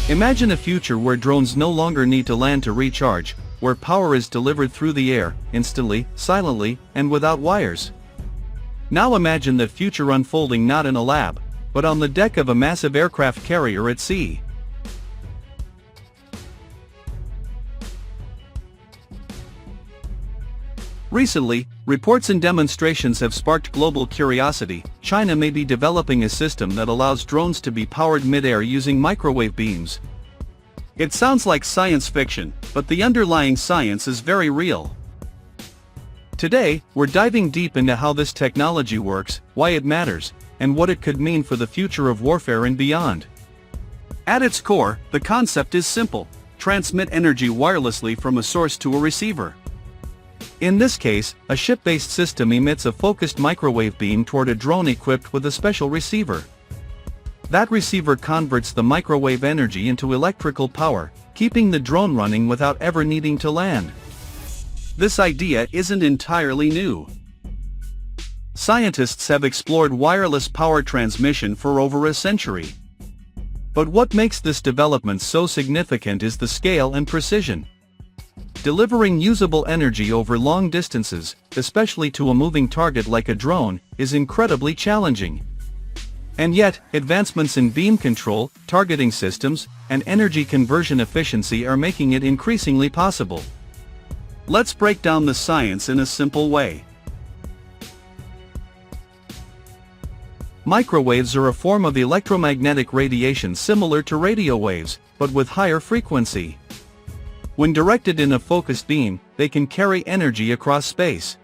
Imagine a future where drones no longer need to land to recharge, where power is delivered through the air, instantly, silently, and without wires. Now imagine that future unfolding not in a lab, but on the deck of a massive aircraft carrier at sea. Recently, reports and demonstrations have sparked global curiosity. China may be developing a system that allows drones to be powered mid-air using microwave beams. It sounds like science fiction, but the underlying science is very real. Today, we're diving deep into how this technology works, why it matters, and what it could mean for the future of warfare and beyond. At its core, the concept is simple: transmit energy wirelessly from a source to a receiver. In this case, a ship-based system emits a focused microwave beam toward a drone equipped with a special receiver. That receiver converts the microwave energy into electrical power, keeping the drone running without ever needing to land. This idea isn't entirely new. Scientists have explored wireless power transmission for over a century. But what makes this development so significant is the scale and precision. Delivering usable energy over long distances, especially to a moving target like a drone, is incredibly challenging. And yet, advancements in beam control, targeting systems, and energy conversion efficiency are making it increasingly possible. Let's break down the science in a simple way. Microwaves are a form of electromagnetic radiation similar to radio waves, but with higher frequency. When directed in a focused beam, they can carry energy across space.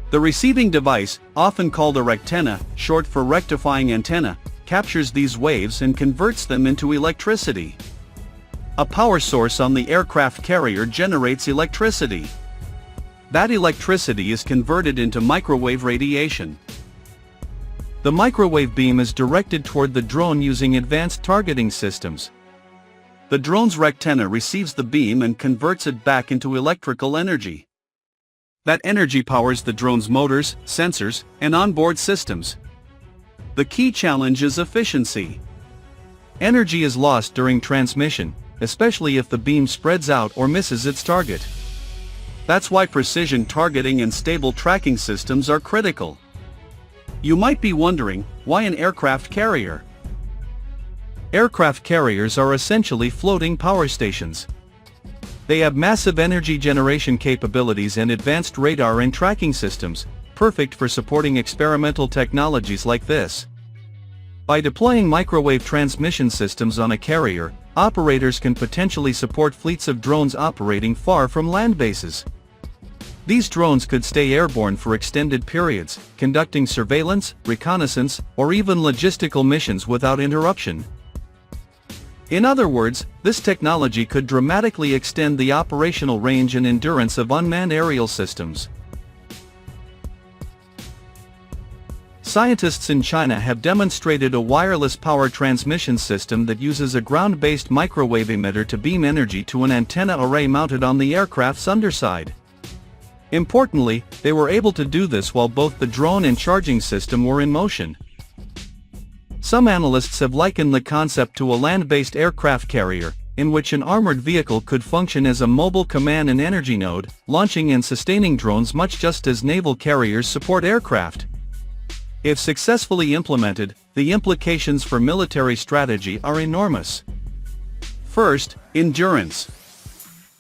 The receiving device, often called a rectenna, short for rectifying antenna, captures these waves and converts them into electricity. A power source on the aircraft carrier generates electricity. That electricity is converted into microwave radiation. The microwave beam is directed toward the drone using advanced targeting systems. The drone's rectenna receives the beam and converts it back into electrical energy. That energy powers the drone's motors, sensors, and onboard systems. The key challenge is efficiency. Energy is lost during transmission, especially if the beam spreads out or misses its target. That's why precision targeting and stable tracking systems are critical. You might be wondering, why an aircraft carrier? Aircraft carriers are essentially floating power stations. They have massive energy generation capabilities and advanced radar and tracking systems, perfect for supporting experimental technologies like this. By deploying microwave transmission systems on a carrier, operators can potentially support fleets of drones operating far from land bases. These drones could stay airborne for extended periods, conducting surveillance, reconnaissance, or even logistical missions without interruption. In other words, this technology could dramatically extend the operational range and endurance of unmanned aerial systems. Scientists in China have demonstrated a wireless power transmission system that uses a ground-based microwave emitter to beam energy to an antenna array mounted on the aircraft's underside. Importantly, they were able to do this while both the drone and charging system were in motion. Some analysts have likened the concept to a land-based aircraft carrier, in which an armored vehicle could function as a mobile command and energy node, launching and sustaining drones much just as naval carriers support aircraft. If successfully implemented, the implications for military strategy are enormous. First, endurance.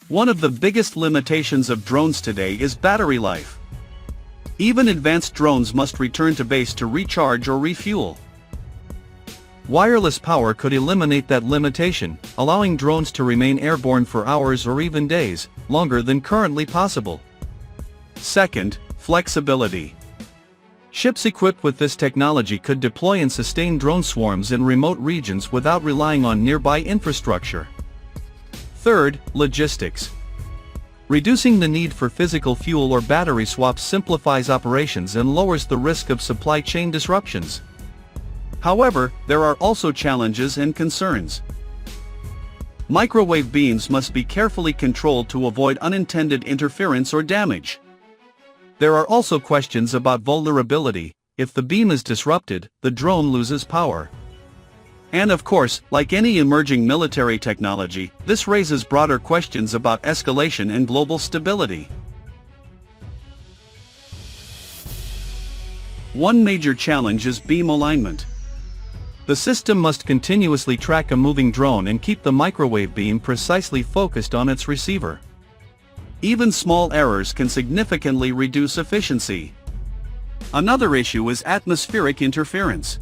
One of the biggest limitations of drones today is battery life. Even advanced drones must return to base to recharge or refuel. Wireless power could eliminate that limitation, allowing drones to remain airborne for hours or even days, longer than currently possible. Second, flexibility. Ships equipped with this technology could deploy and sustain drone swarms in remote regions without relying on nearby infrastructure. Third, logistics. Reducing the need for physical fuel or battery swaps simplifies operations and lowers the risk of supply chain disruptions. However, there are also challenges and concerns. Microwave beams must be carefully controlled to avoid unintended interference or damage. There are also questions about vulnerability. If the beam is disrupted, the drone loses power. And of course, like any emerging military technology, this raises broader questions about escalation and global stability. One major challenge is beam alignment. The system must continuously track a moving drone and keep the microwave beam precisely focused on its receiver. Even small errors can significantly reduce efficiency. Another issue is atmospheric interference.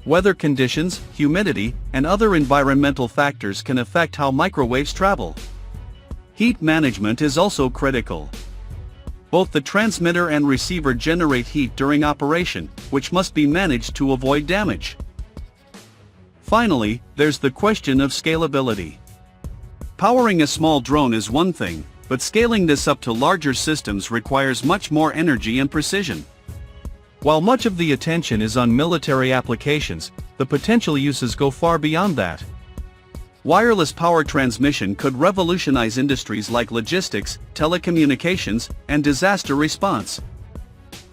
Weather conditions, humidity, and other environmental factors can affect how microwaves travel. Heat management is also critical. Both the transmitter and receiver generate heat during operation, which must be managed to avoid damage. Finally, there's the question of scalability. Powering a small drone is one thing, but scaling this up to larger systems requires much more energy and precision. While much of the attention is on military applications, the potential uses go far beyond that. Wireless power transmission could revolutionize industries like logistics, telecommunications, and disaster response.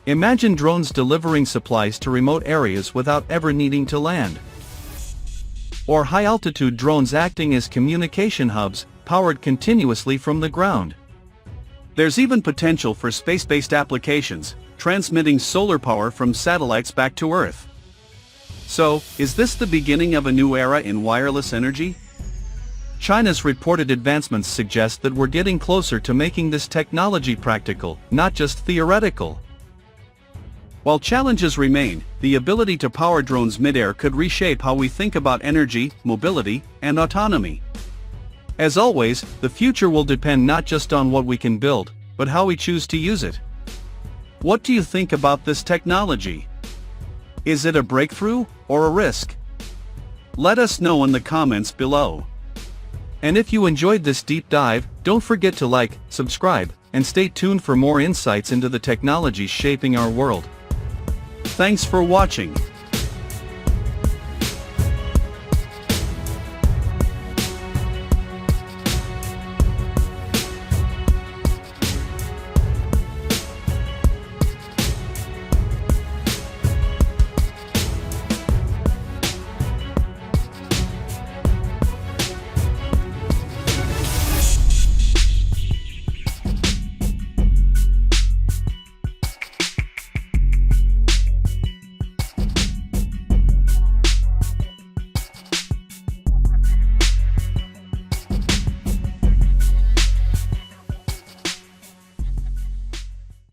Imagine drones delivering supplies to remote areas without ever needing to land. Or high-altitude drones acting as communication hubs, powered continuously from the ground. There's even potential for space-based applications, transmitting solar power from satellites back to Earth. So, is this the beginning of a new era in wireless energy? China's reported advancements suggest that we're getting closer to making this technology practical, not just theoretical. While challenges remain, the ability to power drones mid-air could reshape how we think about energy, mobility, and autonomy. As always, the future will depend not just on what we can build, but how we choose to use it. What do you think about this technology? Is it a breakthrough, or a risk? Let us know in the comments below. And if you enjoyed this deep dive, don't forget to like, subscribe, and stay tuned for more insights into the technologies shaping our world. Thanks for watching.